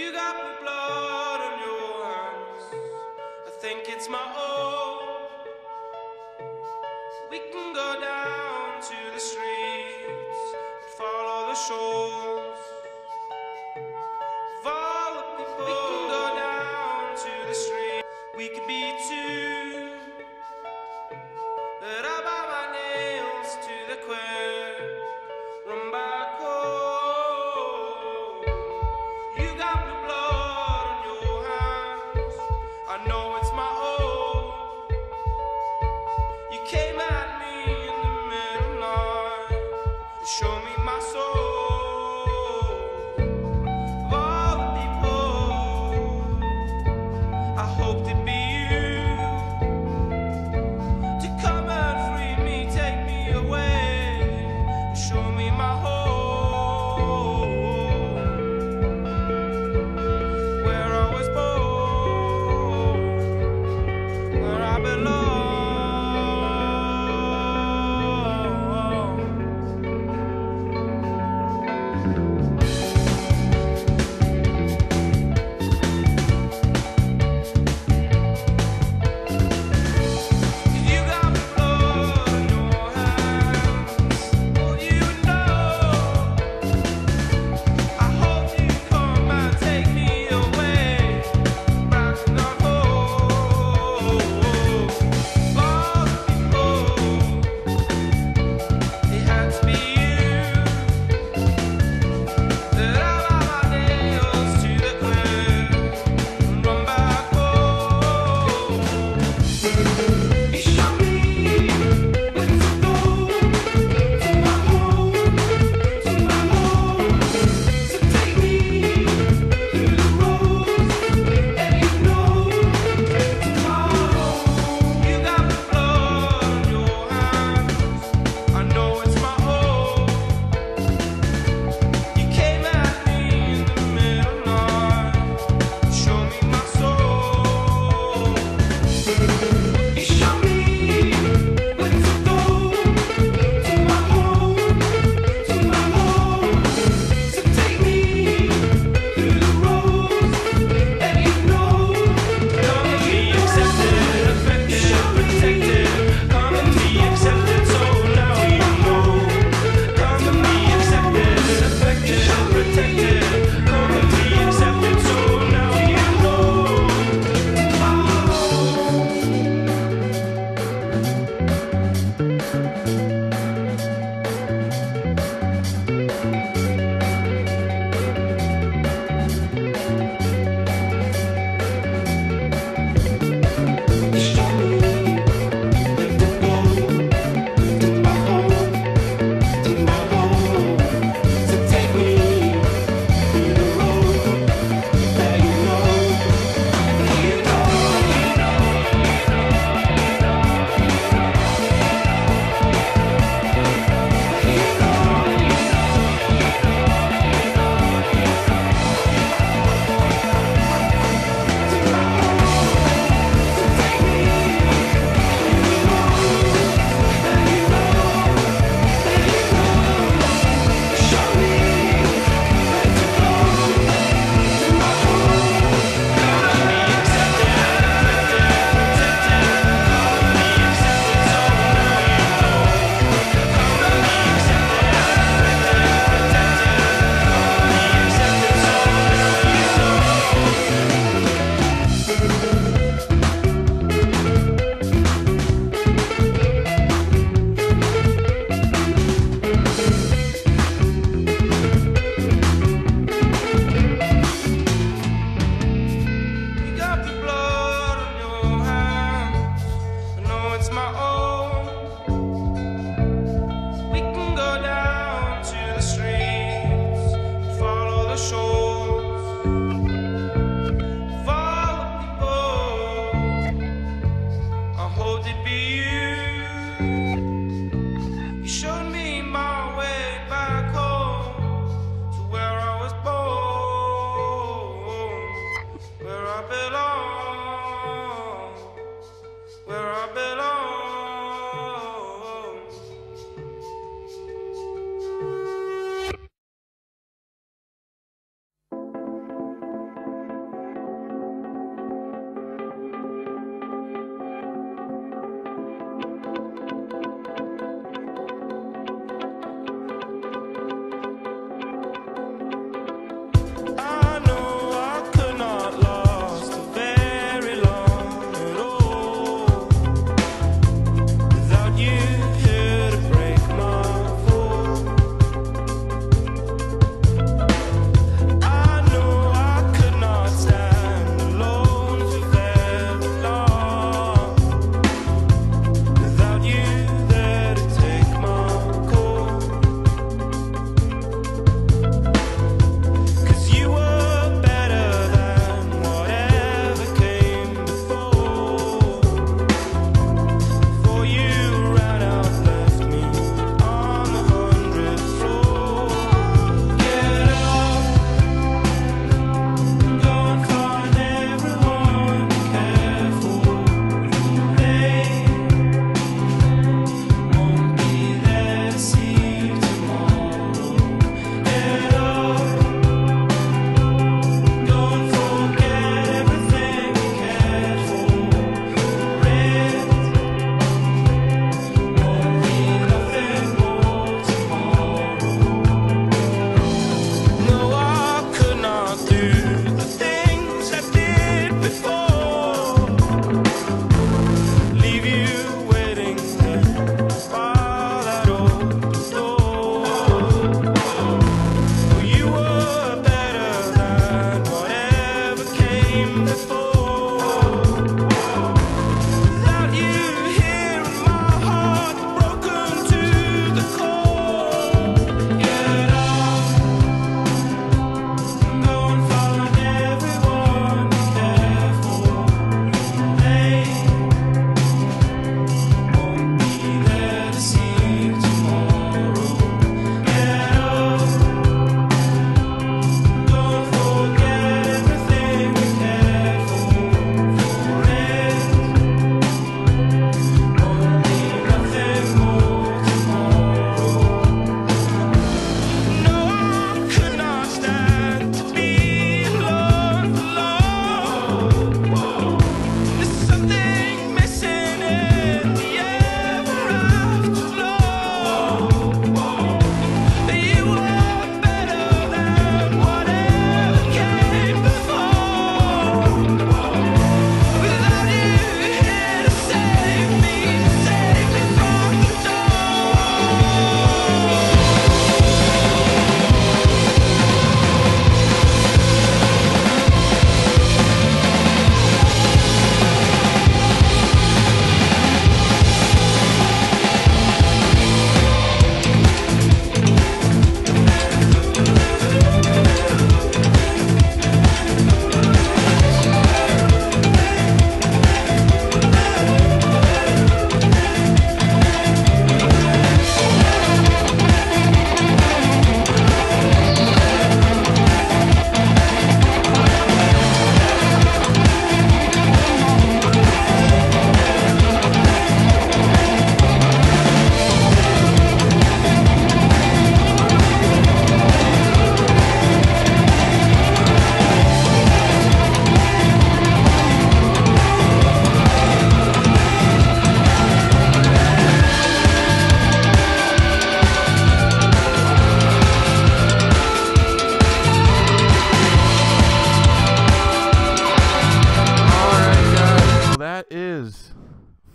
You got blue blood on your hands. I think it's my own. We can go down to the streets and follow the shores of all the people. We can go down to the street. We could be two, but I bow my nails to the queer. Run back home. You got blue blood on your hands. I know it's my own. You came at me in the middle night and showed me my soul. Of all the people, I hoped it'd be you.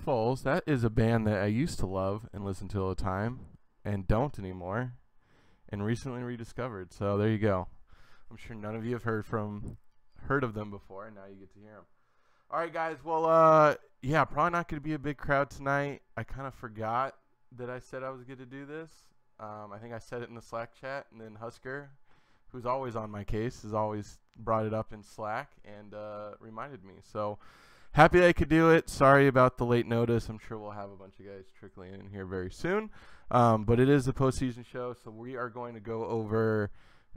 Foals. That is a band that I used to love and listen to all the time and don't anymore and recently rediscovered. So there you go. I'm sure none of you have heard of them before, and now you get to hear them. All right, guys. Well, yeah, probably not going to be a big crowd tonight. I kind of forgot that I said I was going to do this. I think I said it in the Slack chat, and then Husker, who's always on my case, has always brought it up in Slack and reminded me. So happy I could do it. Sorry about the late notice. I'm sure we'll have a bunch of guys trickling in here very soon. But it is a postseason show, so we are going to go over,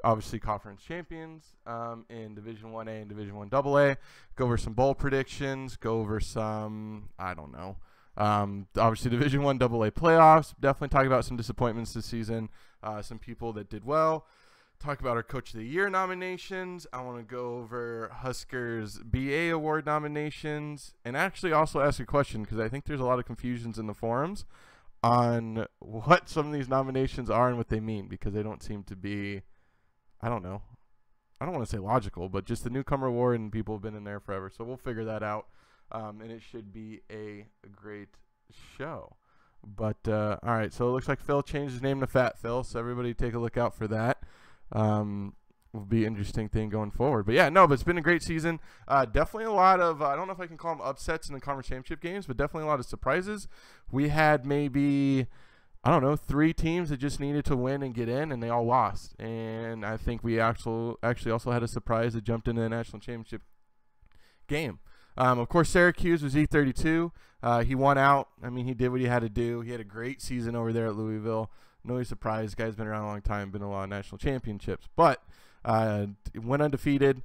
obviously, conference champions in Division 1A and Division 1AA, go over some bowl predictions, go over some, I don't know, obviously Division 1AA playoffs, definitely talk about some disappointments this season, some people that did well, talk about our Coach of the Year nominations. I want to go over Huskers BA Award nominations, and actually also ask a question because I think there's a lot of confusions in the forums on what some of these nominations are and what they mean, because they don't seem to be, I don't know, I don't want to say logical, but just the newcomer award, and people have been in there forever. So we'll figure that out, and it should be a great show. But, all right, so it looks like Phil changed his name to Fat Phil, so everybody take a look out for that. Will be an interesting thing going forward. But, yeah, no, but it's been a great season. Definitely a lot of, I don't know if I can call them upsets in the conference championship games, but definitely a lot of surprises. We had maybe, I don't know, 3 teams that just needed to win and get in, and they all lost. And I think we actually also had a surprise that jumped into the national championship game. Of course, Syracuse was E32. He won out. I mean, he did what he had to do. He had a great season over there at Louisville. No surprise. Guy's been around a long time, been in a lot of national championships. But went undefeated,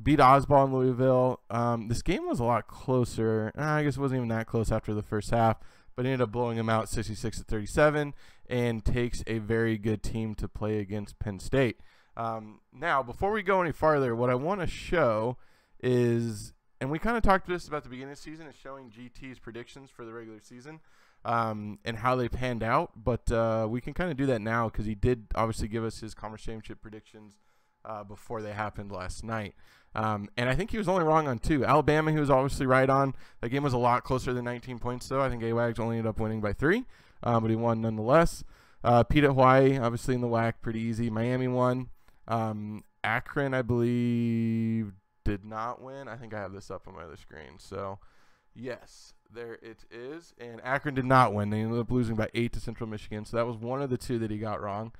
beat Osbald in Louisville. This game was a lot closer. I guess it wasn't even that close after the first half, but ended up blowing him out 66-37 and takes a very good team to play against Penn State. Now, before we go any farther, what I want to show is, and we kind of talked this about the beginning of the season, is showing GT's predictions for the regular season and how they panned out. But we can kind of do that now because he did obviously give us his conference championship predictions before they happened last night. And I think he was only wrong on 2. Alabama, he was obviously right on. That game was a lot closer than 19 points, though. I think AWAGs only ended up winning by 3, but he won nonetheless. Pete at Hawaii, obviously in the WAC, pretty easy. Miami won. Akron, I believe, did not win. I think I have this up on my other screen. So, yes, there it is. And Akron did not win. They ended up losing by 8 to Central Michigan. So that was one of the 2 that he got wrong.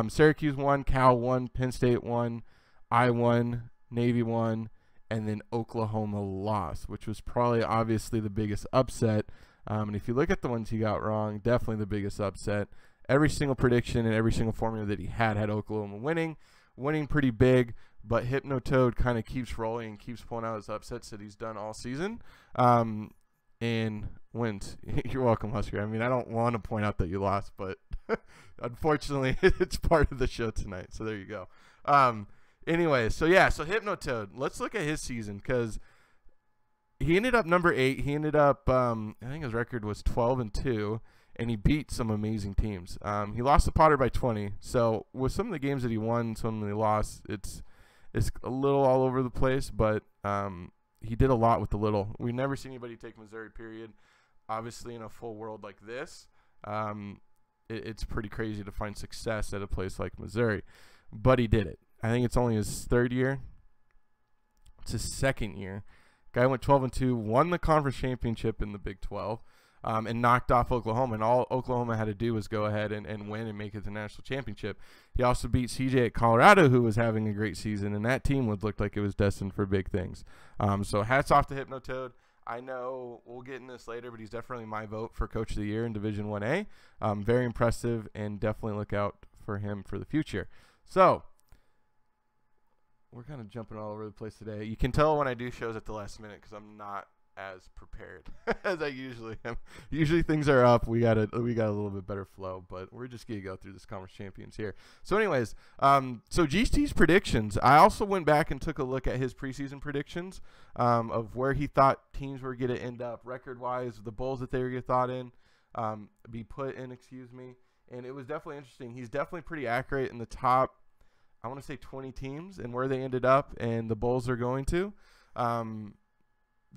Syracuse won, Cal won, Penn State won, I won, Navy won, and then Oklahoma lost, which was probably obviously the biggest upset. And if you look at the ones he got wrong, definitely the biggest upset. Every single prediction and every single formula that he had Oklahoma winning pretty big, but Hypnotoad kind of keeps rolling and keeps pulling out his upsets that he's done all season. And wins. You're welcome, Husker. I mean, I don't want to point out that you lost, but unfortunately, it's part of the show tonight. So there you go. Anyway, so Hypnotoad. Let's look at his season because he ended up number 8. He ended up, I think his record was 12-2, and he beat some amazing teams. He lost to Potter by 20. So with some of the games that he won, some that he lost, it's a little all over the place, but he did a lot with the little. We've never seen anybody take Missouri, period. Obviously, in a full world like this, it's pretty crazy to find success at a place like Missouri. But he did it. I think it's only his 3rd year. It's his 2nd year. Guy went 12-2, won the conference championship in the Big 12, and knocked off Oklahoma. And all Oklahoma had to do was go ahead and win and make it to the national championship. He also beat CJ at Colorado, who was having a great season, and that team looked like it was destined for big things. So hats off to Hypnotoad. I know we'll get in this later, but he's definitely my vote for Coach of the Year in Division 1A. Very impressive, and definitely look out for him for the future. So we're kind of jumping all over the place today. You can tell when I do shows at the last minute because I'm not as prepared as I usually am. Usually things are up. We got a little bit better flow, but we're just gonna go through this conference champions here. So anyways, so GT's predictions. I also went back and took a look at his preseason predictions of where he thought teams were gonna end up record wise, the bowls that they were gonna be put in, and it was definitely interesting. He's definitely pretty accurate in the top, I want to say 20 teams and where they ended up and the bowls they're going to.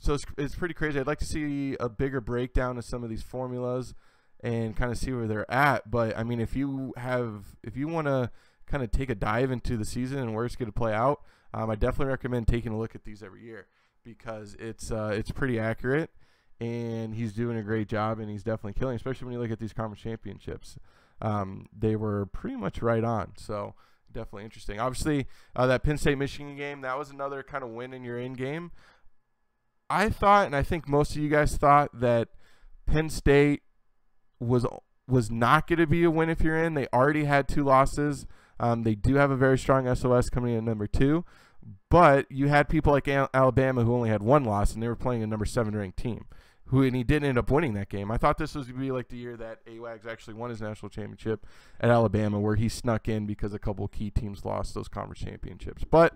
So it's pretty crazy. I'd like to see a bigger breakdown of some of these formulas and kind of see where they're at. But I mean, if you want to kind of take a dive into the season and where it's going to play out, I definitely recommend taking a look at these every year because it's pretty accurate, and he's doing a great job, and he's definitely killing, especially when you look at these conference championships. They were pretty much right on. So definitely interesting. Obviously, that Penn State-Michigan game, that was another kind of win in your end game. I thought, and I think most of you guys thought, that Penn State was not going to be a win if you're in. They already had 2 losses. They do have a very strong SOS coming in at number 2. But you had people like Alabama who only had 1 loss, and they were playing a number 7 ranked team, and he didn't end up winning that game. I thought this was going to be like the year that AWAGS actually won his national championship at Alabama, where he snuck in because a couple of key teams lost those conference championships. But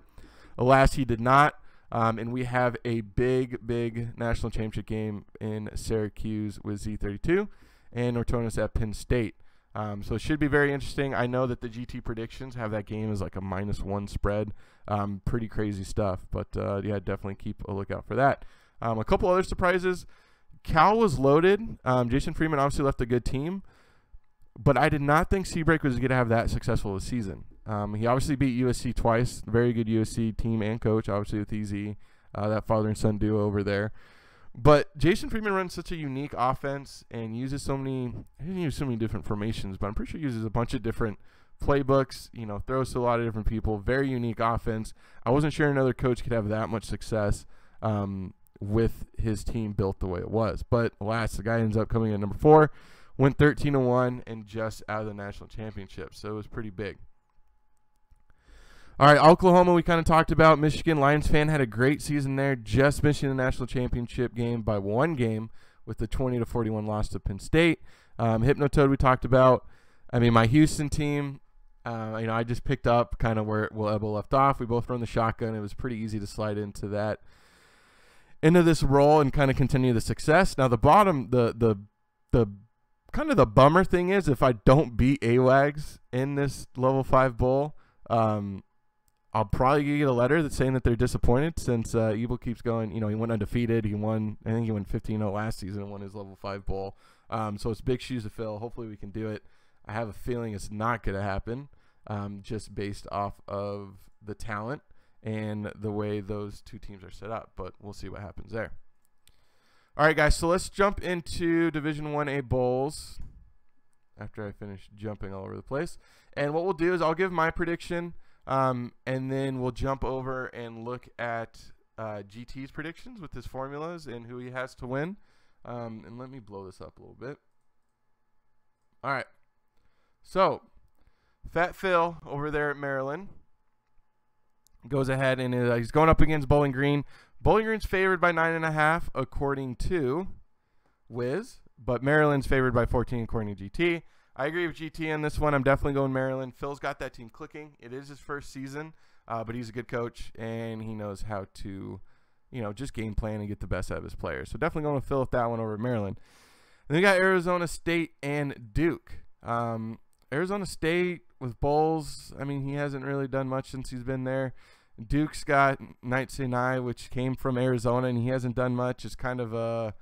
alas, he did not. And we have a big national championship game in Syracuse with Z32 and Nortonus at Penn State. So it should be very interesting. I know that the GT predictions have that game as like a -1 spread. Pretty crazy stuff. But, yeah, definitely keep a lookout for that. A couple other surprises. Cal was loaded. Jason Freeman obviously left a good team. But I did not think Seabreak was going to have that successful a season. He obviously beat USC twice. Very good USC team and coach, obviously with EZ, that father and son duo over there. But Jason Freeman runs such a unique offense and uses so many – he didn't use so many different formations, but I'm pretty sure he uses a bunch of different playbooks, throws to a lot of different people. Very unique offense. I wasn't sure another coach could have that much success with his team built the way it was. But alas, the guy ends up coming in number 4. Went 13-1 and just out of the national championship. So it was pretty big. All right, Oklahoma we kind of talked about. Michigan, Lions fan had a great season there. Just missing the national championship game by 1 game with the 20-41 loss to Penn State. Hypnotoad we talked about. I mean, my Houston team, I just picked up kind of where Will Ebel left off. We both run the shotgun. It was pretty easy to slide into this role and kind of continue the success. Now the bottom, the kind of the bummer thing is if I don't beat AWAGS in this level 5 bowl, I'll probably get a letter that's saying that they're disappointed since Evil keeps going. He went undefeated. I think he went 15-0 last season and won his level 5 bowl. So it's big shoes to fill. Hopefully we can do it. I have a feeling it's not going to happen just based off of the talent and the way those 2 teams are set up. But we'll see what happens there. All right, guys, so let's jump into Division 1A bowls after I finish jumping all over the place. And what we'll do is I'll give my prediction, and then we'll jump over and look at GT's predictions with his formulas and who he has to win. And let me blow this up a little bit. All right. So, Fat Phil over there at Maryland goes ahead and he's going up against Bowling Green. Bowling Green's favored by 9.5 according to Wiz, but Maryland's favored by 14 according to GT. I agree with GT on this one. I'm definitely going Maryland. Phil's got that team clicking. It is his first season, but he's a good coach, and he knows how to, just game plan and get the best out of his players. So definitely going with Phil with that one over Maryland. And then we got Arizona State and Duke. Arizona State with Bowles, I mean, he hasn't really done much since he's been there. Duke's got Knight Sinai, which came from Arizona, and he hasn't done much. It's kind of a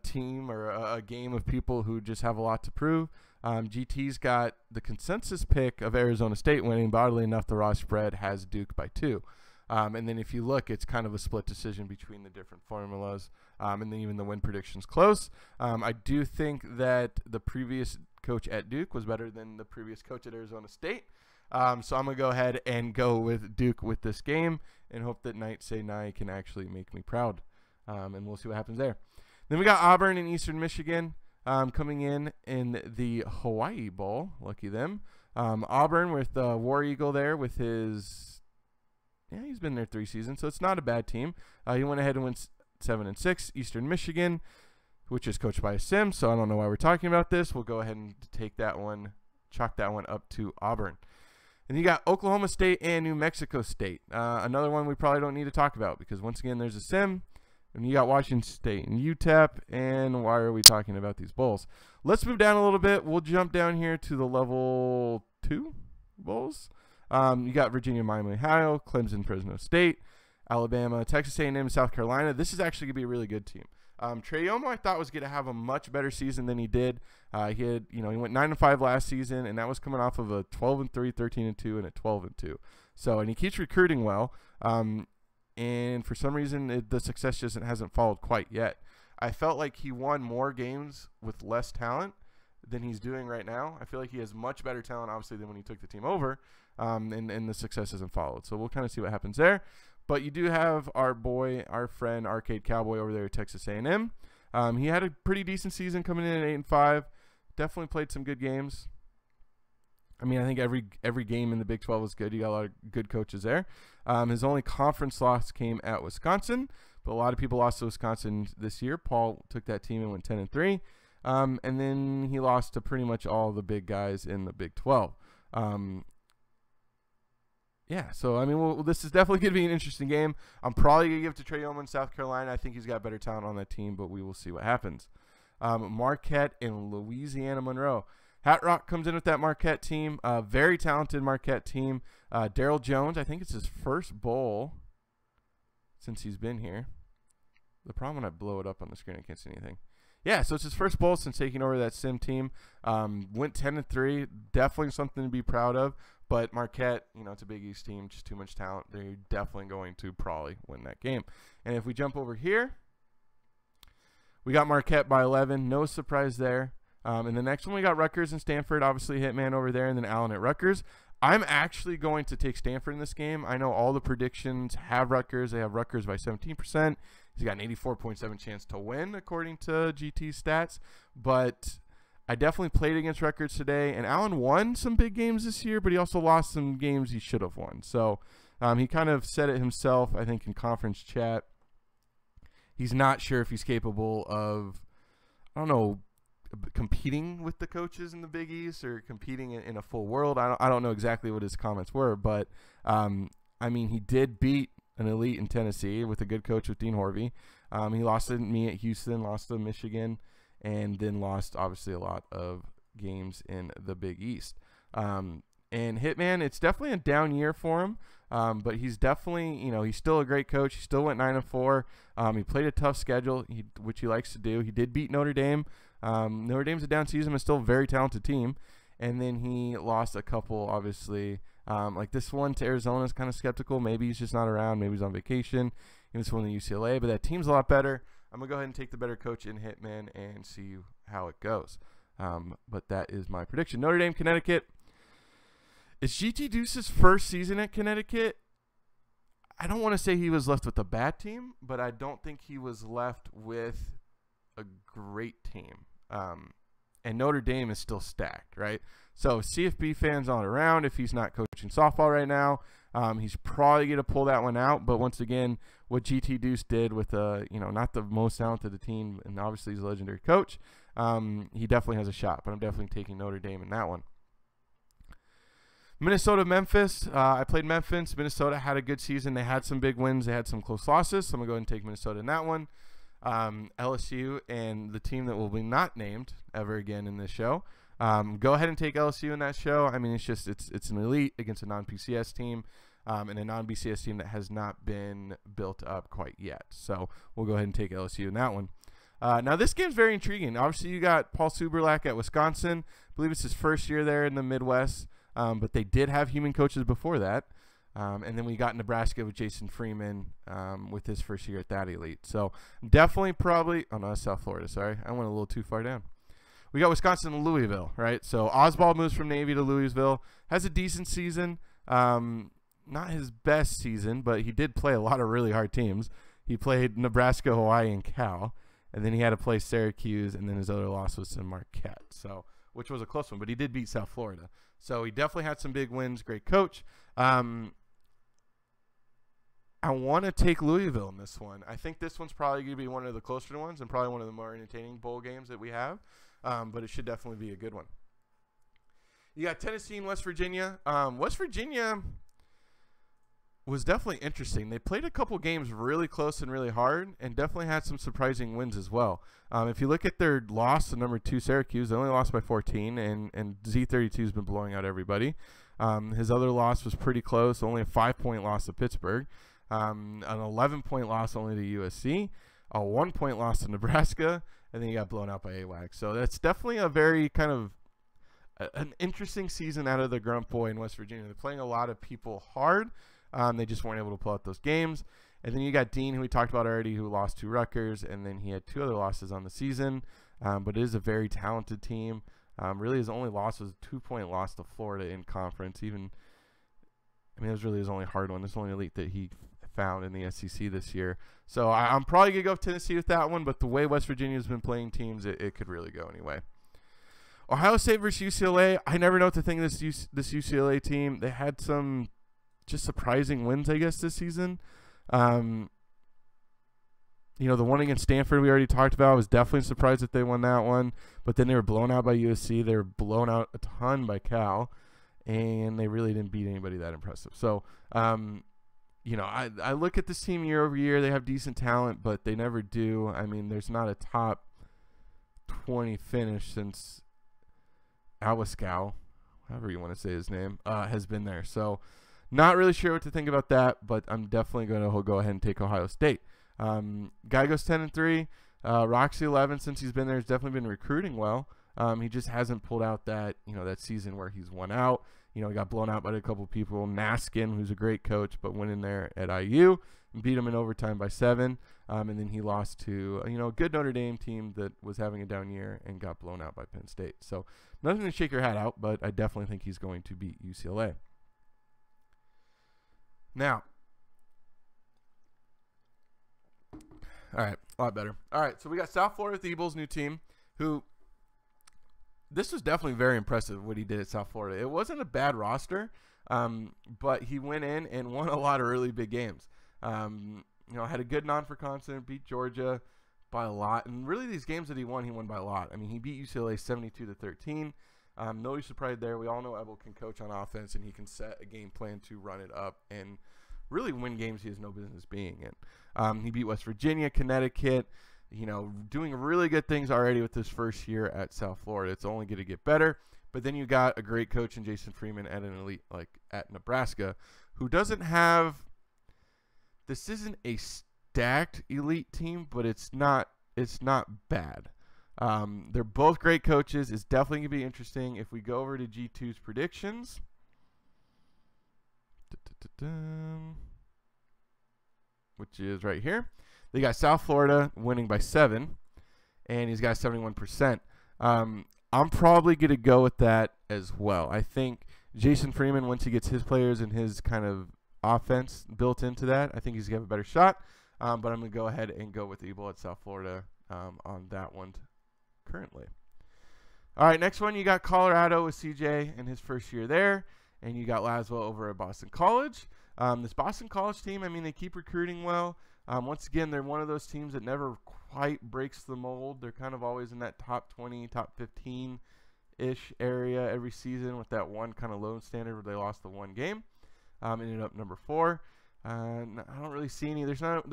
team or a game of people who just have a lot to prove. GT's got the consensus pick of Arizona State winning, but oddly enough, the raw spread has Duke by 2. And then if you look, it's kind of a split decision between the different formulas, and then even the win prediction's close. I do think that the previous coach at Duke was better than the previous coach at Arizona State. So I'm going to go ahead and go with Duke with this game and hope that Knight Sinai can actually make me proud. And we'll see what happens there. Then we got Auburn and Eastern Michigan coming in the Hawaii Bowl. Lucky them. Auburn with War Eagle there with his – yeah, he's been there 3 seasons, so it's not a bad team. He went ahead and went 7-6. Eastern Michigan, which is coached by a Sim, so I don't know why we're talking about this. We'll go ahead and take that one, chalk that one up to Auburn. And you got Oklahoma State and New Mexico State. Another one we probably don't need to talk about because, once again, there's a Sim. And you got Washington State and UTEP. And why are we talking about these bowls? Let's move down a little bit. We'll jump down here to the level 2 bowls. You got Virginia, Miami, Ohio, Clemson, Fresno State, Alabama, Texas A&M, South Carolina. This is actually going to be a really good team. Trey Yomo, I thought, was going to have a much better season than he did. He had, he went 9-5 last season, and that was coming off of a 12-3, 13-2, and a 12-2. So, and he keeps recruiting well. And for some reason, the success just hasn't followed quite yet. I felt like he won more games with less talent than he's doing right now. I feel like he has much better talent, obviously, than when he took the team over, and the success hasn't followed. So we'll kind of see what happens there. But you do have our friend, Arcade Cowboy over there at Texas A&M. He had a pretty decent season coming in at 8-5. Definitely played some good games. I mean, I think every game in the Big 12 was good. You got a lot of good coaches there. His only conference loss came at Wisconsin, but a lot of people lost to Wisconsin this year. Paul took that team and went 10-3. And then he lost to pretty much all the big guys in the Big 12. Yeah, so, I mean, this is definitely going to be an interesting game. I'm probably going to give it to Trey Yomo in South Carolina. I think he's got better talent on that team, but we will see what happens. Marquette and Louisiana Monroe. Hat Rock comes in with that Marquette team. Very talented Marquette team. Daryl Jones, I think it's his first bowl since he's been here. The problem when I blow it up on the screen, I can't see anything. Yeah, so it's his first bowl since taking over that Sim team. Went 10-3. Definitely something to be proud of. But Marquette, it's a Big East team, just too much talent. They're definitely going to probably win that game. And if we jump over here, we got Marquette by 11. No surprise there. And the next one, we got Rutgers and Stanford. Obviously, Hitman over there, and then Allen at Rutgers. I'm actually going to take Stanford in this game. I know all the predictions have Rutgers. They have Rutgers by 17%. He's got an 84.7 chance to win, according to GT stats. But I definitely played against Rutgers today. And Allen won some big games this year, but he also lost some games he should have won. So he kind of said it himself, I think, in conference chat. He's not sure if he's capable of, competing with the coaches in the Big East or competing in a full world. I don't know exactly what his comments were, but I mean, he did beat an elite in Tennessee with a good coach with Dean Horvey. He lost to me at Houston, lost to Michigan, and then lost obviously a lot of games in the Big East. And Hitman, it's definitely a down year for him. But he's definitely, he's still a great coach. He still went 9-4. He played a tough schedule, which he likes to do. He did beat Notre Dame. Notre Dame's a down season, but still a very talented team. And then he lost a couple, obviously. Like this one to Arizona is kind of skeptical. Maybe he's just not around. Maybe he's on vacation. He was one to UCLA, but that team's a lot better. I'm going to go ahead and take the better coach in Hitman and see how it goes. But that is my prediction. Notre Dame, Connecticut. It's GT Deuce's first season at Connecticut. I don't want to say he was left with a bad team, but I don't think he was left with a great team. And Notre Dame is still stacked, right? So CFB fans on around, if he's not coaching softball right now, he's probably going to pull that one out. But once again, what GT Deuce did with, not the most talented team, and obviously he's a legendary coach, he definitely has a shot. But I'm definitely taking Notre Dame in that one. Minnesota, Memphis. I played Memphis. Minnesota had a good season. They had some big wins. They had some close losses. So I'm going to go ahead and take Minnesota in that one. LSU and the team that will be not named ever again in this show. Go ahead and take LSU in that show. I mean, it's an elite against a non-BCS team and a non-BCS team that has not been built up quite yet. So we'll go ahead and take LSU in that one. Now, this game's very intriguing. Obviously, you got Paul Suberlack at Wisconsin. I believe it's his first year there in the Midwest. But they did have human coaches before that. And then we got Nebraska with Jason Freeman with his first year at that elite. So definitely probably – oh, no, that's South Florida. Sorry. I went a little too far down. We got Wisconsin and Louisville, right? So Oswald moves from Navy to Louisville. Has a decent season. Not his best season, but he did play a lot of really hard teams. He played Nebraska, Hawaii, and Cal. And then he had to play Syracuse, and then his other loss was to Marquette, so which was a close one. But he did beat South Florida. So he definitely had some big wins. Great coach. I want to take Louisville in this one. I think this one's probably going to be one of the closer ones and probably one of the more entertaining bowl games that we have. But it should definitely be a good one. You got Tennessee and West Virginia. West Virginia was definitely interesting. They played a couple games really close and really hard and definitely had some surprising wins as well. If you look at their loss to number 2 Syracuse, they only lost by 14, and Z32 has been blowing out everybody. His other loss was pretty close, only a 5-point loss to Pittsburgh. An 11-point loss only to USC, a 1-point loss to Nebraska, and then you got blown out by AWAC. So that's definitely a very kind of an interesting season out of the Grunt Boy in West Virginia. They're playing a lot of people hard. They just weren't able to pull out those games. And then you got Dean, who we talked about already, who lost to Rutgers, and then he had 2 other losses on the season. But it is a very talented team. Really, his only loss was a 2-point loss to Florida in conference. It was really his only hard one. It's the only elite that he found in the SEC this year. So I'm probably going to go with Tennessee with that one, but the way West Virginia's been playing teams, it could really go anyway. Ohio State versus UCLA. I never know what to think of this UCLA team. They had some just surprising wins, I guess, this season. The one against Stanford we already talked about. I was definitely surprised that they won that one. But then they were blown out by USC. They were blown out a ton by Cal. And they really didn't beat anybody that impressive. So, I look at this team year over year. They have decent talent, but they never do. There's not a top 20 finish since Awaskow, however you want to say his name, has been there. So, not really sure what to think about that, but I'm definitely going to go ahead and take Ohio State. Guy goes 10-3. Roxy 11, since he's been there, has definitely been recruiting well. He just hasn't pulled out that season where he's won out. He got blown out by a couple people. Naskin, who's a great coach, but went in there at IU and beat him in overtime by 7. And then he lost to a good Notre Dame team that was having a down year and got blown out by Penn State. So nothing to shake your hat out, but I definitely think he's going to beat UCLA. Now, all right, a lot better. All right, so we got South Florida Thiebaud's new team, who this was definitely very impressive what he did at South Florida. It wasn't a bad roster, but he went in and won a lot of really big games. Had a good non-for-conference, beat Georgia by a lot, and really these games that he won by a lot. He beat UCLA 72-13. No surprise there. We all know Ebel can coach on offense, and he can set a game plan to run it up and really win games he has no business being in. He beat West Virginia, Connecticut, doing really good things already with his first year at South Florida. It's only going to get better. But then you got a great coach in Jason Freeman at an elite like at Nebraska, who doesn't have – this isn't a stacked elite team, but it's not bad. They're both great coaches. It's definitely going to be interesting. If we go over to G2's predictions, which is right here, they got South Florida winning by 7, and he's got 71%. I'm probably going to go with that as well. I think Jason Freeman, once he gets his players and his kind of offense built into that, I think he's going to have a better shot. But I'm going to go ahead and go with Ebel at South Florida on that one currently. All right, next one, you got Colorado with CJ in his first year there, and you got Laswell over at Boston College. This Boston College team, they keep recruiting well. Once again, they're one of those teams that never quite breaks the mold. They're kind of always in that top 20, top 15-ish area every season with that one kind of low standard where they lost the one game. Ended up number 4. I don't really see any. There's not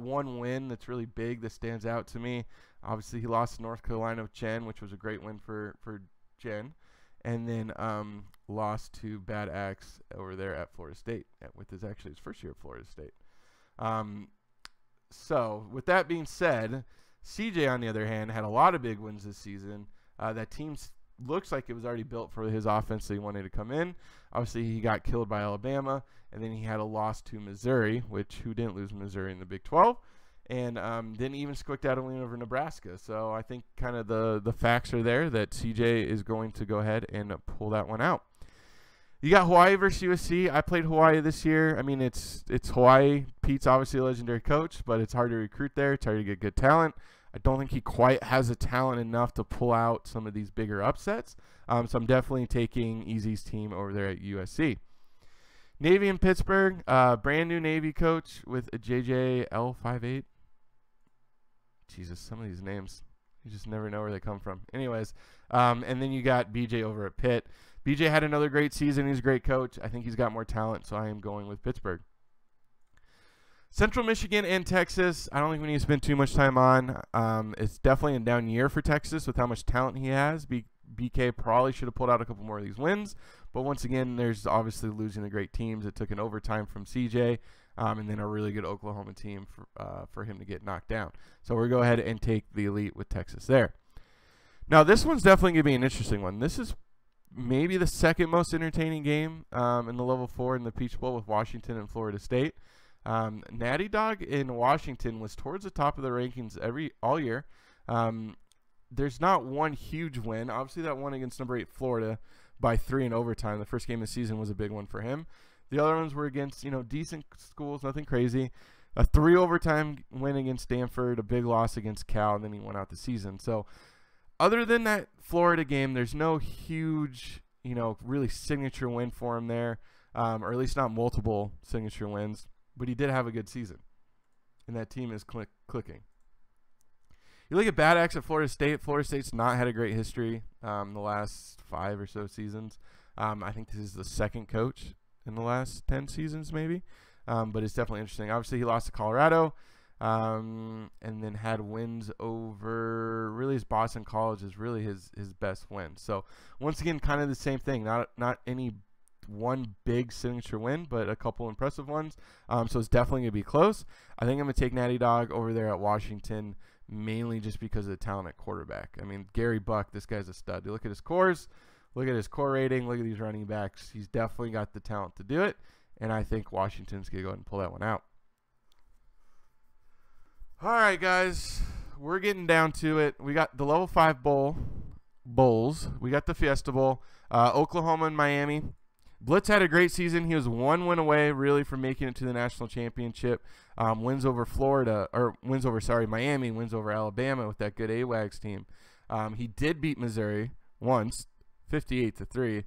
one win that's really big that stands out to me. Obviously, he lost to North Carolina with Jen, which was a great win for Jen. And then lost to Bad Axe over there at Florida State with his first year at Florida State. So with that being said, CJ, on the other hand, had a lot of big wins this season. That team looks like it was already built for his offense that he wanted to come in. Obviously, he got killed by Alabama, and then he had a loss to Missouri, who didn't lose Missouri in the Big 12, and then even squeaked out a win over Nebraska. So I think kind of the facts are there that CJ is going to go ahead and pull that one out. You got Hawaii versus USC. I played Hawaii this year. It's Hawaii. Pete's obviously a legendary coach, but it's hard to recruit there. It's hard to get good talent. I don't think he quite has the talent enough to pull out some of these bigger upsets. So I'm definitely taking Easy's team over there at USC. Navy in Pittsburgh, brand new Navy coach with a JJL58. Jesus, some of these names, you just never know where they come from. Anyways, and then you got BJ over at Pitt. BJ had another great season. He's a great coach. I think he's got more talent, so I am going with Pittsburgh. Central Michigan and Texas, I don't think we need to spend too much time on. It's definitely a down year for Texas with how much talent he has. BK probably should have pulled out a couple more of these wins. But once again, there's obviously losing the great teams. It took an overtime from CJ. and then a really good Oklahoma team for him to get knocked down. So we're going to go ahead and take the elite with Texas there. Now, this one's definitely going to be an interesting one. This is maybe the second most entertaining game in the Level 4 in the Peach Bowl with Washington and Florida State. Natty Dog in Washington was towards the top of the rankings all year. There's not one huge win. Obviously, that one against number 8 Florida by 3 in overtime. The first game of the season was a big one for him. The other ones were against, decent schools, nothing crazy. A 3 overtime win against Stanford, a big loss against Cal, and then he went out the season. So other than that Florida game, there's no huge, really signature win for him there, or at least not multiple signature wins. But he did have a good season, and that team is clicking. You look at bad acts at Florida State. Florida State's not had a great history the last 5 or so seasons. I think this is the second coach in the last 10 seasons maybe, but it's definitely interesting. Obviously, he lost to Colorado, and then had wins over really his Boston College is really his best win. So once again, kind of the same thing. Not any one big signature win, but a couple impressive ones. So it's definitely going to be close. I think I'm going to take Natty Dog over there at Washington, mainly just because of the talent at quarterback. I mean, Gary Buck, this guy's a stud. You look at his cores, look at his core rating, look at these running backs. He's definitely got the talent to do it, and I think Washington's going to go ahead and pull that one out. All right, guys, we're getting down to it. We got the Level 5 bowls. We got the Fiesta Bowl, Oklahoma and Miami. Blitz had a great season. He was 1 win away, really, from making it to the national championship. Wins over Miami, wins over Alabama with that good AWAGS team. He did beat Missouri once, 58-3.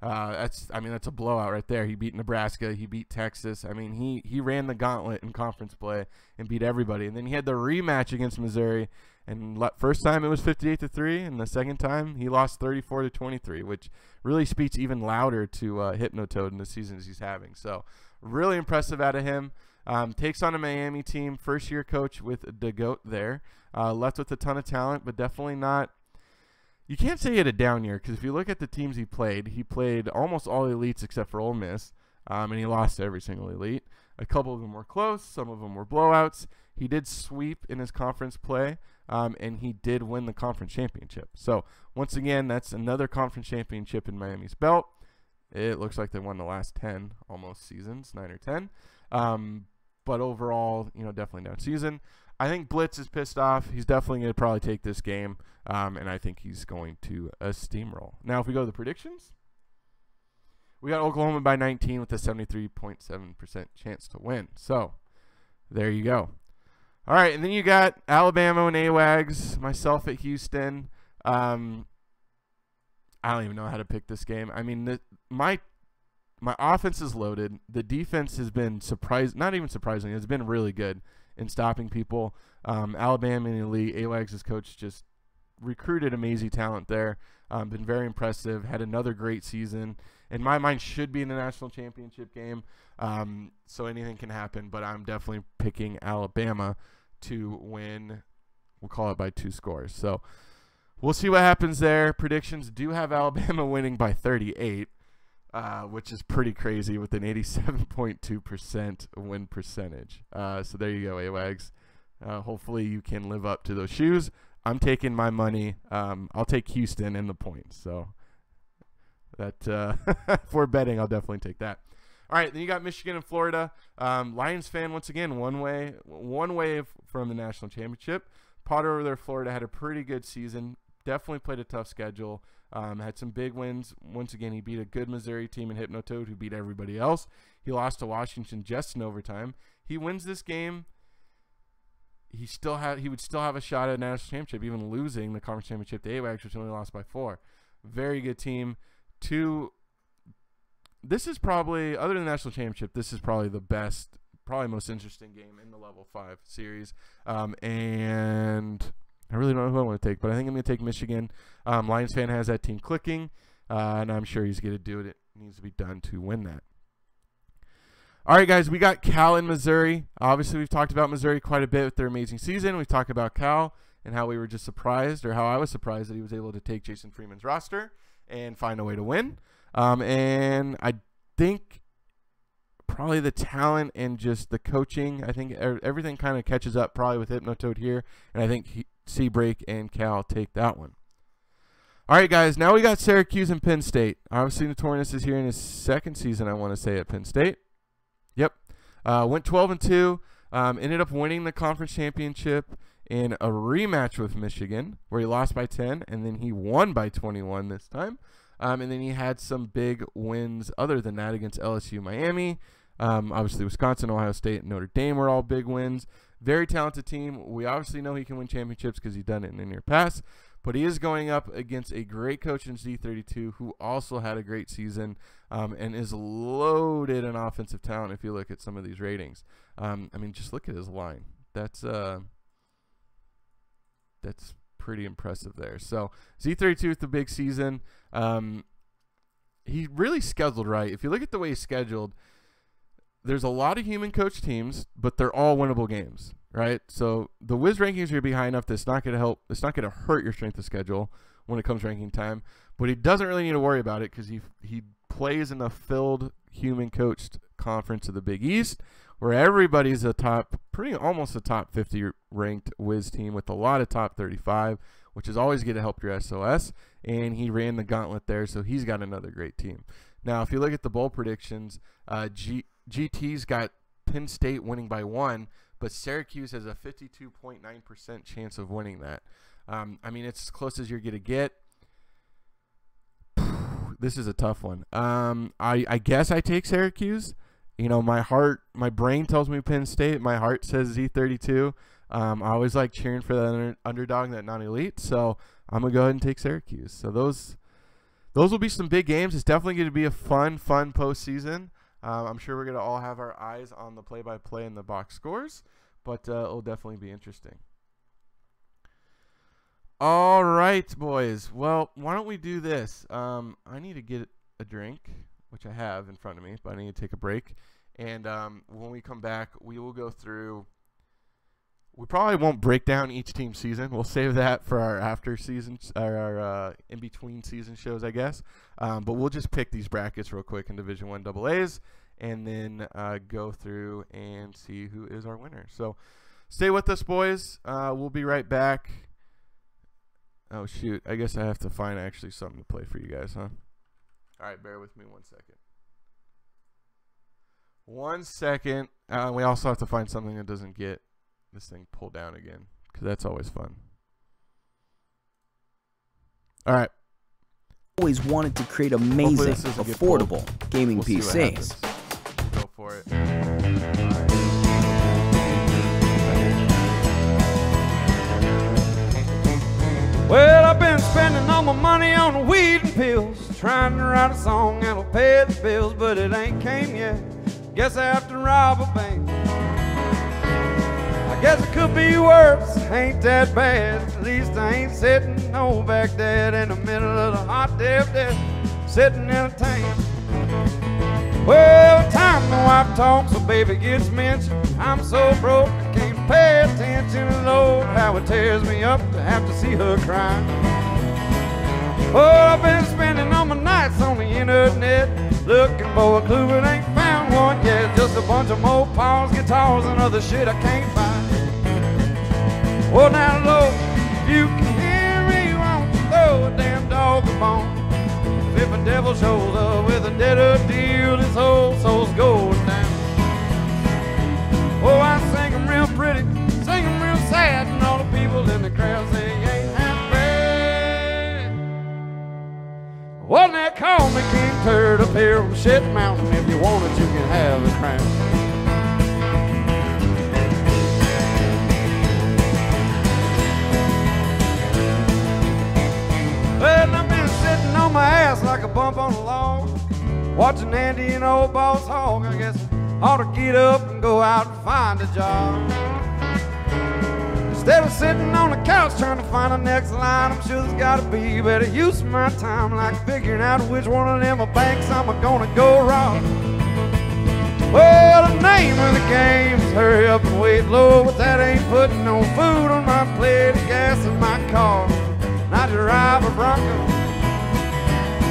That's a blowout right there. He beat Nebraska. He beat Texas. I mean, he ran the gauntlet in conference play and beat everybody. And then he had the rematch against Missouri. And first time it was 58-3, and the second time he lost 34-23, which really speaks even louder to Hypnotoad in the seasons he's having. So really impressive out of him. Takes on a Miami team, first-year coach with DeGoat there. Left with a ton of talent, but definitely not. You can't say he had a down year, because if you look at the teams he played almost all elites except for Ole Miss, and he lost to every single elite. A couple of them were close. Some of them were blowouts. He did sweep in his conference play, and he did win the conference championship. So, once again, that's another conference championship in Miami's belt. It looks like they won the last 10 almost seasons, 9 or 10. But overall, definitely down season. I think Blitz is pissed off. He's definitely going to probably take this game, and I think he's going to steamroll. Now, if we go to the predictions, we got Oklahoma by 19 with a 73.7% chance to win. So, there you go. All right, and then you got Alabama and AWAGS, myself at Houston. I don't even know how to pick this game. I mean, my offense is loaded. The defense has been not even surprising. It's been really good in stopping people. Alabama and elite. AWAGS' coach just recruited amazing talent there. Been very impressive. Had another great season. In my mind, should be in the national championship game. So anything can happen, but I'm definitely picking Alabama to win. We'll call it by 2 scores. So we'll see what happens there. Predictions do have Alabama winning by 38, which is pretty crazy with an 87.2% win percentage. So there you go, AWAGS. Hopefully you can live up to those shoes. I'm taking my money. I'll take Houston in the points. So that for betting, I'll definitely take that. All right, then you got Michigan and Florida. Lions fan, once again, one way from the national championship. Potter over there, Florida, had a pretty good season. Definitely played a tough schedule. Had some big wins. Once again, he beat a good Missouri team in Hypnotoad who beat everybody else. He lost to Washington just in overtime. He wins this game. He would still have a shot at a national championship, even losing the conference championship to AWAGS, which only lost by 4. Very good team. This is probably, other than the national championship, this is probably the best, probably most interesting game in the Level 5 series. And I really don't know who I want to take, but I think I'm going to take Michigan. Lions fan has that team clicking, and I'm sure he's going to do it. It needs to be done to win that. All right, guys, we got Cal and Missouri. Obviously, we've talked about Missouri quite a bit with their amazing season. We've talked about Cal and how we were just surprised, or how I was surprised that he was able to take Jason Freeman's roster and find a way to win. And I think probably the talent and just the coaching. I think everything kind of catches up probably with Hypnotoad here, and I think Seabreak and Cal take that one. All right, guys, now we got Syracuse and Penn State. Obviously, Notorious is here in his second season, I want to say, at Penn State. Yep. Went 12-2, ended up winning the conference championship in a rematch with Michigan, where he lost by 10, and then he won by 21 this time. And then he had some big wins other than that against LSU, Miami. Obviously, Wisconsin, Ohio State, and Notre Dame were all big wins. Very talented team. We obviously know he can win championships because he's done it in year past. But he is going up against a great coach in Z32 who also had a great season and is loaded in offensive talent if you look at some of these ratings. I mean, just look at his line. That's pretty impressive there. So Z32 with the big season. He really scheduled right. If you look at the way he's scheduled, there's a lot of human coach teams, but they're all winnable games, right? So the Wiz rankings are going to be high enough that it's not going to help. It's not going to hurt your strength of schedule when it comes ranking time. But he doesn't really need to worry about it because he plays in a filled human coached conference of the Big East, where everybody's a top, almost a top 50 ranked Wiz team with a lot of top 35, which is always going to help your SOS. And he ran the gauntlet there, so he's got another great team. Now, if you look at the bowl predictions, GT's got Penn State winning by 1, but Syracuse has a 52.9% chance of winning that. I mean, it's as close as you're going to get. This is a tough one. I guess I take Syracuse. You know, my brain tells me Penn State. My heart says Z32. I always like cheering for the underdog, that non-elite. So I'm going to go ahead and take Syracuse. So those will be some big games. It's definitely going to be a fun postseason. I'm sure we're going to all have our eyes on the play-by-play and the box scores, but it'll definitely be interesting. All right, boys. Well, why don't we do this? I need to get a drink, which I have in front of me, but I need to take a break. And when we come back, we will go through. We probably won't break down each team's season. We'll save that for our after season, our in-between season shows, I guess. But we'll just pick these brackets real quick in Division I AA's and then go through and see who is our winner. So stay with us, boys. We'll be right back. Oh, shoot. I guess I have to find actually something to play for you guys, huh? All right, bear with me 1 second. 1 second. We also have to find something that doesn't get this thing pulled down again, because that's always fun. All right. Always wanted to create amazing, affordable gaming PCs. Go for it. Well, I've been spending all my money on weed and pills, trying to write a song that'll pay the bills, but it ain't came yet. Guess I have to rob a bank. I guess it could be worse, ain't that bad. At least I ain't sitting no Baghdad in the middle of the hot day of death, sitting in a tank. Well, time my wife talks, so baby gets mentioned. I'm so broke, I can't pay attention. Lord, how it tears me up to have to see her cry. Well, I've been spending all my nights on the internet, looking for a clue, but ain't found one yet. Just a bunch of Mopars, guitars, and other shit I can't find. Well, now, Lord, if you can hear me, won't you throw a damn dog a bone? If a devil shows up with a deader deal, his whole soul's going down. Oh, I sing 'em real pretty, sing 'em real sad, and all the people in the crowd say, ain't that bad? Well, now call me King Turd up here from Shit Mountain. If you want it, you can have the crown. Well, I've been sitting on my ass like a bump on a log, watching Andy and old Boss Hogg. I guess I ought to get up and go out and find a job. Instead of sitting on the couch trying to find the next line, I'm sure there's gotta be better use of my time, like figuring out which one of them banks I'm gonna go rob. Well, the name of the game is hurry up and wait low, but that ain't putting no food on my plate or gas in my car. I drive a Bronco.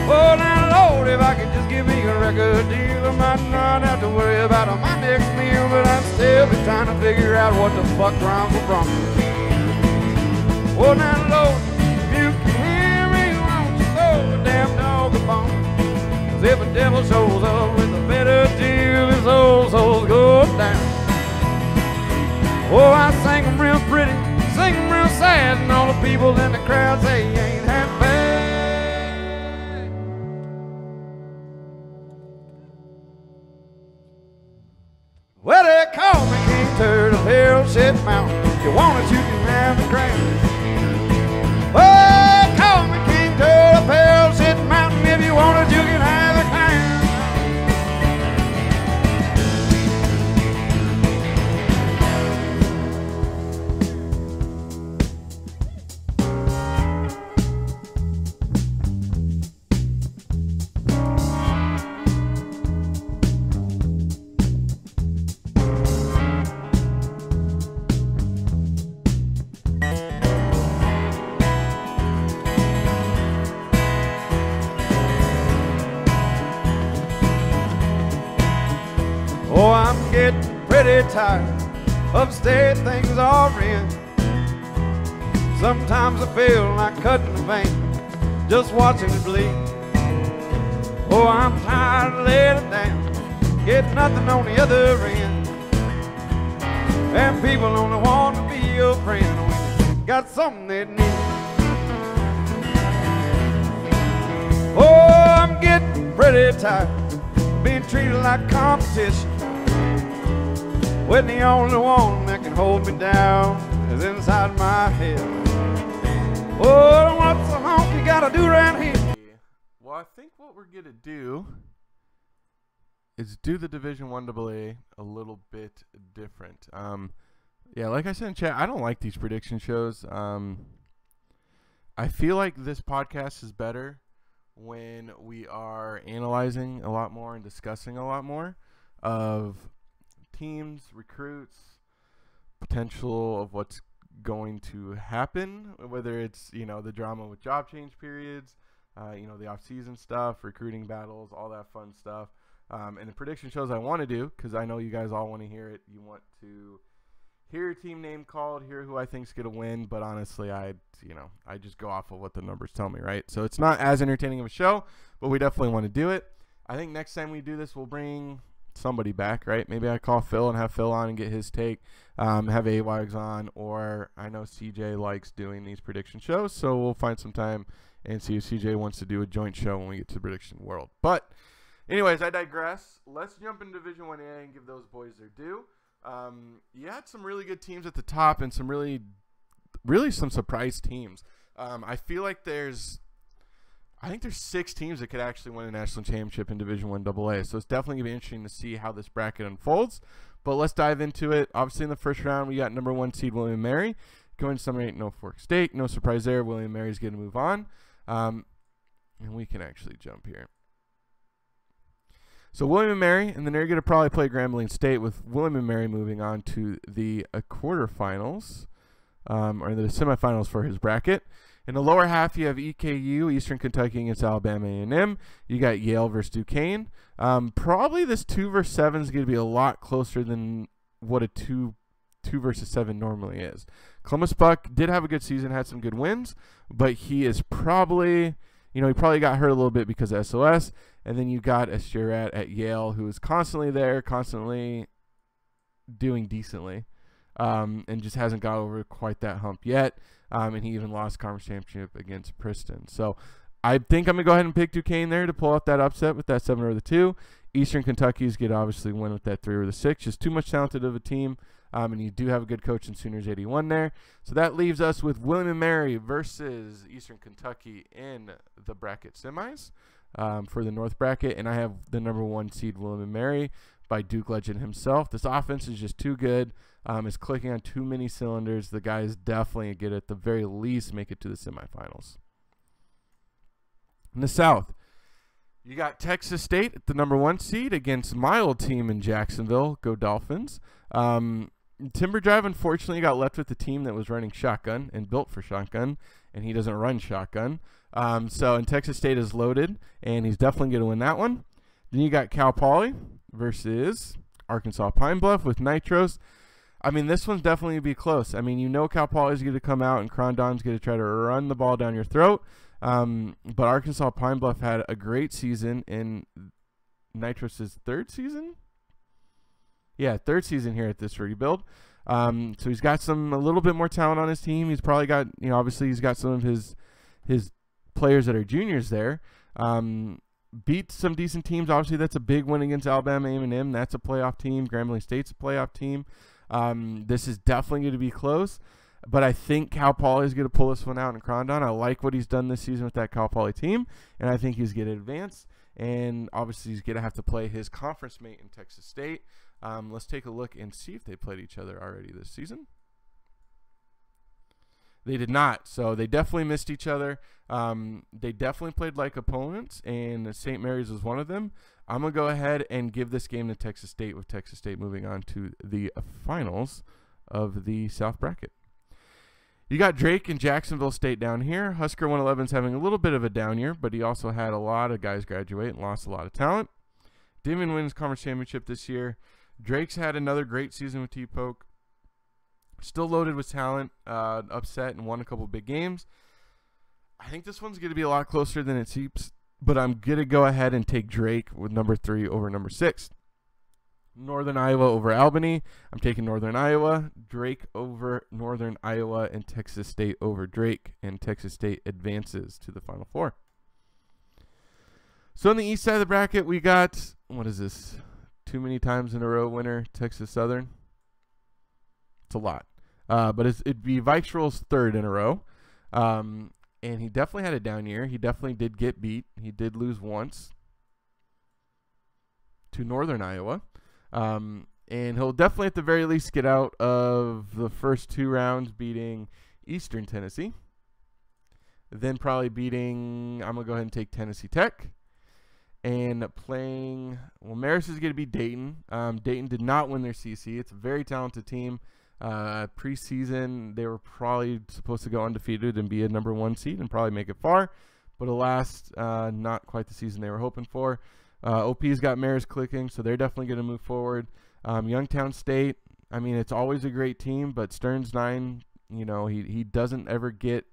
Oh, now, Lord, Lord, if I could just give me a record deal, I might not have to worry about my next meal, but I'd still be trying to figure out what the fuck rhymes with Bronco. Oh, now, Lord, if you can hear me, won't you throw a damn dog a bone? 'Cause if a devil shows up with a better deal, his old soul's go down. Oh, I sing 'em real pretty, sing 'em real sad, and all the people in the crowd say you ain't half bad. Well, they call me King Turtle, Harold Shit Mountain. If you want it, you can have the crown. Well, they call me King Turtle, Harold Shit Mountain. If you want it, you can have the crown. Oh, I'm getting pretty tired of state things are in. Sometimes I feel like cutting the vein, just watching it bleed. Oh, I'm tired of letting down, get nothing on the other end. And people only want to be your friend when you got something they need. Oh, I'm getting pretty tired of being treated like competition, when the only one that can hold me down is inside my head. Oh, what's the honk you gotta do around here? Well, I think what we're gonna do is do the Division 1 AA a little bit different. Yeah, like I said in chat, I don't like these prediction shows. I feel like this podcast is better when we are analyzing a lot more and discussing a lot more of teams, recruits, potential of what's going to happen, whether it's, you know, the drama with job change periods, you know, the off-season stuff, recruiting battles, all that fun stuff. And the prediction shows I want to do, because I know you guys all want to hear it. You want to hear your team name called, hear who I think's going to win, but honestly, I just go off of what the numbers tell me, right? So it's not as entertaining of a show, but we definitely want to do it. I think next time we do this, we'll bring somebody back, right? Maybe I call Phil and have Phil on and get his take, have AWAGS on, or I know CJ likes doing these prediction shows, so we'll find some time and see if CJ wants to do a joint show when we get to the prediction world. But anyways, I digress. Let's jump into Division 1A and give those boys their due. You had some really good teams at the top and some really some surprise teams. I feel like there's 6 teams that could actually win a national championship in Division 1 AA. So it's definitely going to be interesting to see how this bracket unfolds. But let's dive into it. Obviously, in the first round, we got number 1 seed William & Mary going to Summer 8 North Fork State. No surprise there. William & Mary's going to move on. And we can actually jump here. So William & Mary, and then they're going to probably play Grambling State, with William & Mary moving on to the quarterfinals, or the semifinals for his bracket. In the lower half, you have EKU, Eastern Kentucky against Alabama A&M. You got Yale versus Duquesne. Probably this 2 versus 7 is going to be a lot closer than what a 2 versus 7 normally is. Columbus Buck did have a good season, had some good wins, but he is probably, he probably got hurt a little bit because of SOS. And then you got a Sherratt at Yale, who is constantly there, constantly doing decently, and just hasn't got over quite that hump yet. And he even lost conference championship against Princeton. So I think I'm going to go ahead and pick Duquesne there to pull out that upset with that 7 over the 2. Eastern Kentucky's going to obviously win with that 3 over the 6. Just too much talented of a team. And you do have a good coach in Sooners 81 there. So that leaves us with William & Mary versus Eastern Kentucky in the bracket semis for the North bracket. And I have the number 1 seed William & Mary by Duke legend himself. This offense is just too good. It's clicking on too many cylinders. The guys definitely get, at the very least, make it to the semifinals. In the South, you got Texas State at the number 1 seed against my old team in Jacksonville. Go Dolphins. Timber Drive, unfortunately, got left with the team that was running shotgun and built for shotgun, and he doesn't run shotgun. So and Texas State is loaded, and he's definitely going to win that one. Then you got Cal Poly versus Arkansas Pine Bluff with Nitros. I mean, this one's definitely going to be close. I mean, you know Cal Poly is going to come out, and Crondon's going to try to run the ball down your throat. But Arkansas Pine Bluff had a great season in Nitros' third season. Yeah, third season here at this rebuild. So he's got a little bit more talent on his team. He's probably got, obviously he's got some of his players that are juniors there. Beat some decent teams. Obviously, that's a big win against Alabama A&M. That's a playoff team. Grambling State's a playoff team. This is definitely going to be close. But I think Cal Poly is going to pull this one out in Crondon. I like what he's done this season with that Cal Poly team, and I think he's going to advance. And obviously, he's going to have to play his conference mate in Texas State. Let's take a look and see if they played each other already this season. They did not, so they definitely missed each other. They definitely played like opponents, and St. Mary's was one of them. I'm going to go ahead and give this game to Texas State, with Texas State moving on to the finals of the South Bracket. You got Drake and Jacksonville State down here. Husker 111's having a little bit of a down year, but he also had a lot of guys graduate and lost a lot of talent. Didn't even win his conference championship this year. Drake's had another great season with T-Poke. Still loaded with talent, upset and won a couple big games. I think this one's going to be a lot closer than it seems, but I'm going to go ahead and take Drake with number 3 over number 6. Northern Iowa over Albany. I'm taking Northern Iowa. Drake over Northern Iowa, and Texas State over Drake. And Texas State advances to the Final Four. So on the east side of the bracket, we got, what is this? Too many times in a row winner, Texas Southern. It's a lot. But it'd be Vikestroll's third in a row. And he definitely had a down year. He definitely did get beat. He did lose once to Northern Iowa. And he'll definitely at the very least get out of the first 2 rounds beating Eastern Tennessee. Then probably beating, I'm going to go ahead and take Tennessee Tech. And playing, well, Marist is going to be Dayton. Dayton did not win their CC. It's a very talented team. Preseason, they were probably supposed to go undefeated and be a number 1 seed and probably make it far. But alas, not quite the season they were hoping for. OP's got Marist clicking, so they're definitely going to move forward. Youngstown State, I mean, it's always a great team, but Stearns 9, he doesn't ever get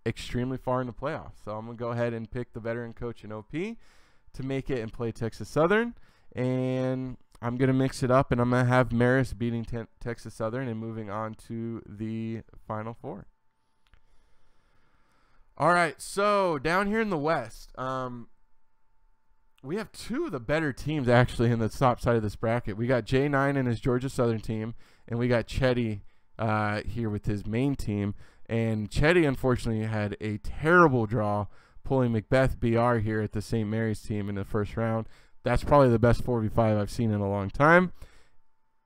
extremely far in the playoffs. So I'm going to go ahead and pick the veteran coach in OP to make it and play Texas Southern. And I'm going to mix it up, and I'm going to have Marist beating Texas Southern and moving on to the Final Four. All right, so down here in the West, we have 2 of the better teams actually in the top side of this bracket. We got J9 and his Georgia Southern team, and we got Chetty here with his main team. And Chetty, unfortunately, had a terrible draw, pulling Macbeth BR here at the St. Mary's team in the first round. That's probably the best 4v5 I've seen in a long time.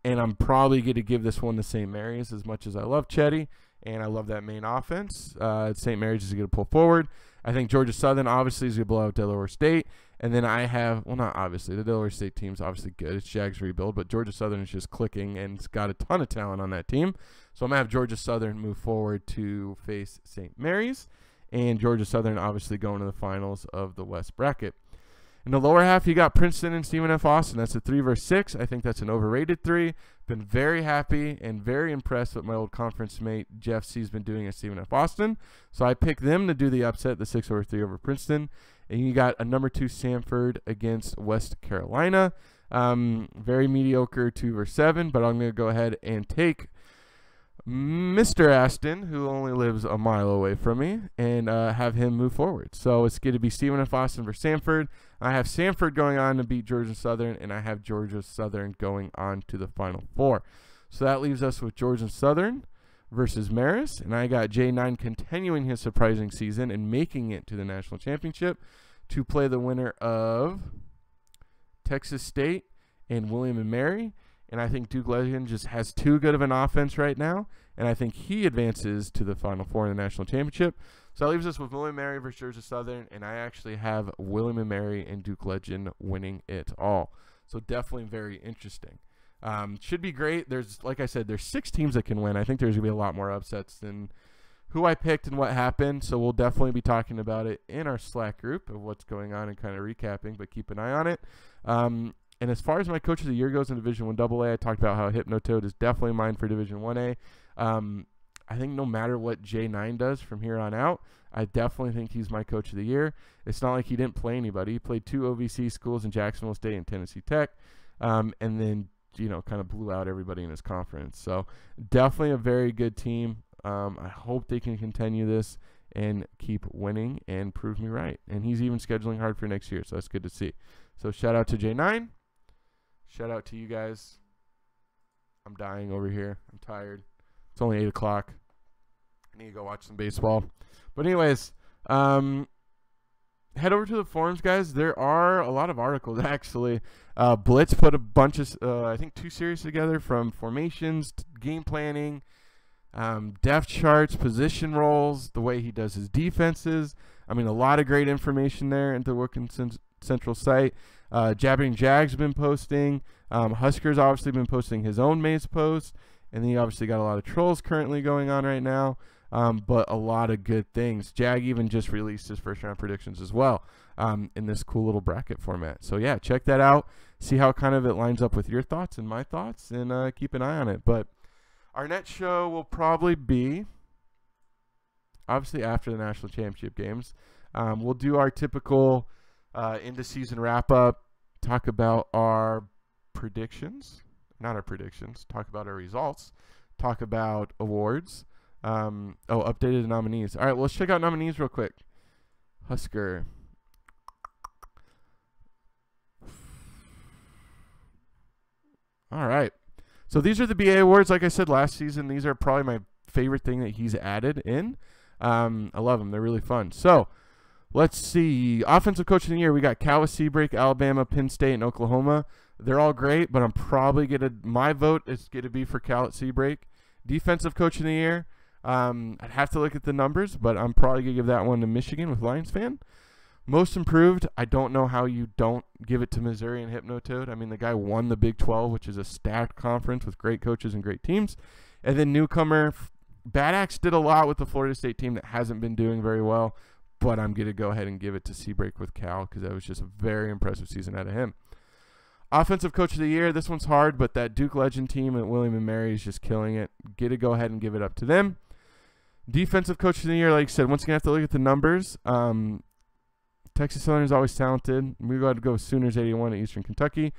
And I'm probably going to give this one to St. Mary's as much as I love Chetty. And I love that main offense. St. Mary's is going to pull forward. I think Georgia Southern obviously is going to blow out Delaware State. And then I have, well, not obviously. The Delaware State team is obviously good. It's Jags rebuild. But Georgia Southern is just clicking, and it's got a ton of talent on that team. So I'm going to have Georgia Southern move forward to face St. Mary's. And Georgia Southern obviously going to the finals of the West bracket. In the lower half, you got Princeton and Stephen F. Austin. That's a 3 versus 6. I think that's an overrated 3. Been very happy and very impressed with my old conference mate Jeff C's been doing at Stephen F. Austin. So I picked them to do the upset, the 6 over 3 over Princeton. And you got a number 2 Samford against West Carolina. Very mediocre 2 versus 7, but I'm going to go ahead and take Mr. Aston, who only lives a mile away from me, and have him move forward. So it's going to be Stephen F. Austin versus Samford. I have Samford going on to beat Georgia Southern, and I have Georgia Southern going on to the Final Four. So that leaves us with Georgia Southern versus Marist, and I got J9 continuing his surprising season and making it to the national championship to play the winner of Texas State and William & Mary. And I think Duke Legion just has too good of an offense right now, and I think he advances to the Final Four in the national championship. So that leaves us with William & Mary versus Georgia Southern, and I actually have William & Mary and Duke Legion winning it all. So definitely very interesting. Should be great. There's, like I said, there's 6 teams that can win. I think there's going to be a lot more upsets than who I picked and what happened. So we'll definitely be talking about it in our Slack group of what's going on and kind of recapping, but keep an eye on it. And as far as my coach of the year goes in Division 1AA, I talked about how Hypnotoad is definitely mine for Division 1A. I think no matter what J9 does from here on out, I definitely think he's my coach of the year. It's not like he didn't play anybody. He played 2 OVC schools in Jacksonville State and Tennessee Tech, and then, kind of blew out everybody in his conference. So definitely a very good team. I hope they can continue this and keep winning and prove me right. And he's even scheduling hard for next year, so that's good to see. So shout out to J9. Shout out to you guys. I'm dying over here. I'm tired. It's only 8 o'clock. I need to go watch some baseball. But anyways, head over to the forums, guys. There are a lot of articles, actually. Blitz put a bunch of, I think, 2 series together from formations, game planning, depth charts, position roles, the way he does his defenses. I mean, a lot of great information there at the Working Central site. Jabbing Jag's been posting. Husker's obviously been posting his own maze post. And then you obviously got a lot of trolls currently going on right now. But a lot of good things. Jag even just released his first round predictions as well in this cool little bracket format. So yeah, check that out. See how kind of it lines up with your thoughts and my thoughts, and keep an eye on it. But our next show will probably be obviously after the national championship games. We'll do our typical end of season wrap up, talk about our predictions, not our predictions, talk about our results, talk about awards. Updated nominees. All right, well, let's check out nominees real quick. Husker. All right. So these are the BA awards. Like I said last season, these are probably my favorite thing that he's added in. I love them. They're really fun. So let's see. Offensive Coach of the Year, we got Cal with Seabreak, Alabama, Penn State, and Oklahoma. They're all great, but I'm probably going to – my vote is going to be for Cal at Seabreak. Defensive Coach of the Year, I'd have to look at the numbers, but I'm probably going to give that one to Michigan with Lions Fan. Most Improved, I don't know how you don't give it to Missouri and Hypnotoad. I mean, the guy won the Big 12, which is a stacked conference with great coaches and great teams. And then Newcomer, Bad Axe did a lot with the Florida State team that hasn't been doing very well, but I'm going to go ahead and give it to Seabreak with Cal because that was just a very impressive season out of him. Offensive Coach of the Year, this one's hard, but that Duke Legend team at William & Mary is just killing it. Get to go ahead and give it up to them. Defensive Coach of the Year, like I said, once again, have to look at the numbers. Texas Southern is always talented. We got to go with Sooners 81 at Eastern Kentucky.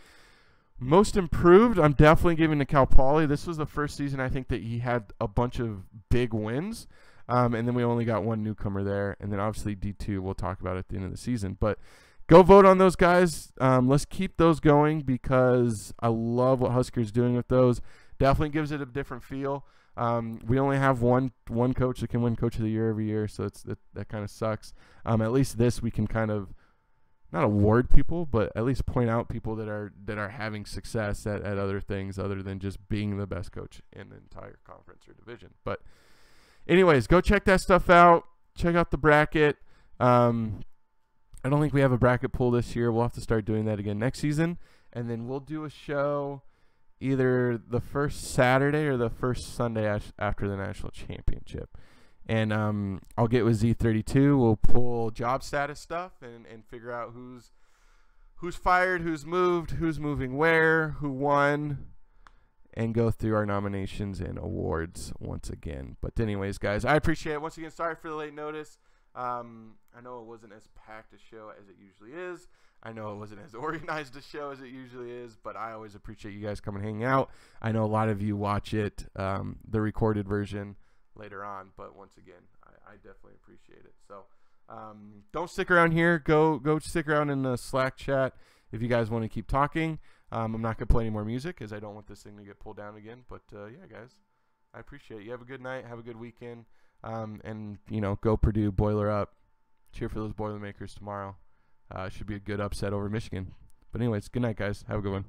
Most Improved, I'm definitely giving to Cal Poly. This was the first season I think that he had a bunch of big wins, and then we only got one newcomer there. And then obviously D2 we'll talk about at the end of the season. But go vote on those guys. Let's keep those going because I love what Husker's doing with those. Definitely gives it a different feel. We only have one coach that can win Coach of the Year every year, so that kind of sucks. At least this we can kind of not award people, but at least point out people that are having success at other things other than just being the best coach in the entire conference or division. But anyways, go check that stuff out. Check out the bracket. I don't think we have a bracket pool this year. We'll have to start doing that again next season, and then we'll do a show either the first Saturday or the first Sunday after the national championship. And I'll get with Z32. We'll pull job status stuff and figure out who's fired, who's moved, who's moving where, who won, and go through our nominations and awards once again. But anyways, guys, I appreciate it. Once again, sorry for the late notice. I know it wasn't as packed a show as it usually is. I know it wasn't as organized a show as it usually is, but I always appreciate you guys coming and hanging out. I know a lot of you watch it, the recorded version, later on, but once again, I definitely appreciate it. So don't stick around here. Go stick around in the Slack chat if you guys want to keep talking. I'm not going to play any more music because I don't want this thing to get pulled down again. But yeah, guys, I appreciate it. You have a good night. Have a good weekend. And, go Purdue, Boiler up. Cheer for those Boilermakers tomorrow. Should be a good upset over Michigan. But anyways, good night, guys. Have a good one.